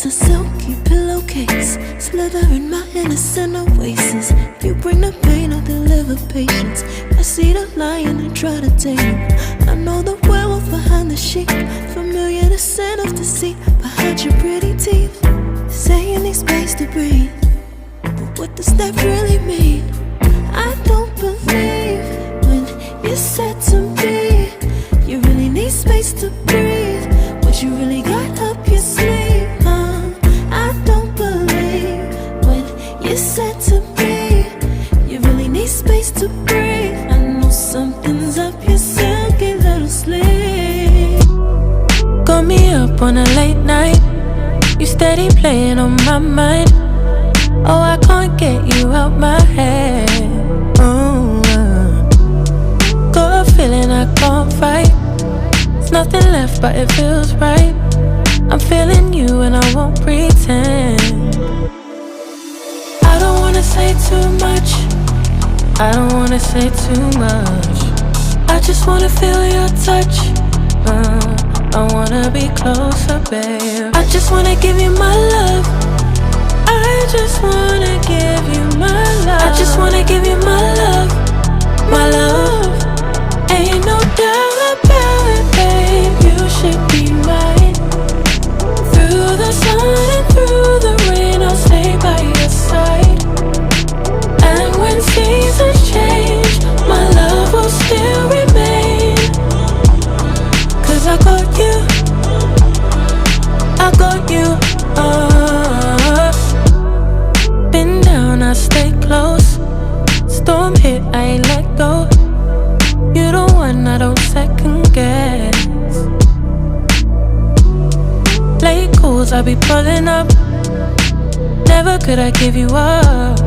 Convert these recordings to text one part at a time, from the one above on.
as a silky pillowcase, slither in my innocent oasis. You bring the pain, I deliver patience. I see the lion and try to tame him. I know the werewolf behind the sheep, familiar the scent of deceit behind your pretty teeth. Say you need space to breathe, but what does that really mean? I don't believe when you said to me you really need space to breathe. What you really got up your sleeve, I don't believe when you said to me you really need space to breathe. I know something's up your silky little sleeve. Got me up on a late night, you steady playing on my mind. Oh, I can't get you out my head. Got a feeling I can't fight. There's nothing left but it feels right. I'm feeling you and I won't pretend. I don't wanna say too much, I don't wanna say too much. I just wanna feel your touch, I wanna be closer, babe. I just wanna give you my love, I just wanna give you my love. I just wanna give you my love, my love. Ain't no doubt about it, babe, you should be mine. Through the sun and through the rain, I'll stay by your side. And when seasons change, my love will still remain. Cause I got you, I got you, Been down, I stay close. Storm hit, I ain't let go. You the one I don't second guess. Late calls, I be pulling up. Never could I give you up.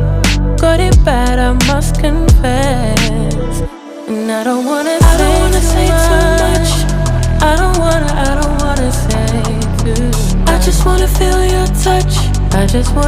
Got it bad, I must confess. And I don't wanna say too much. I don't wanna say too much. I just wanna feel your touch, I just wanna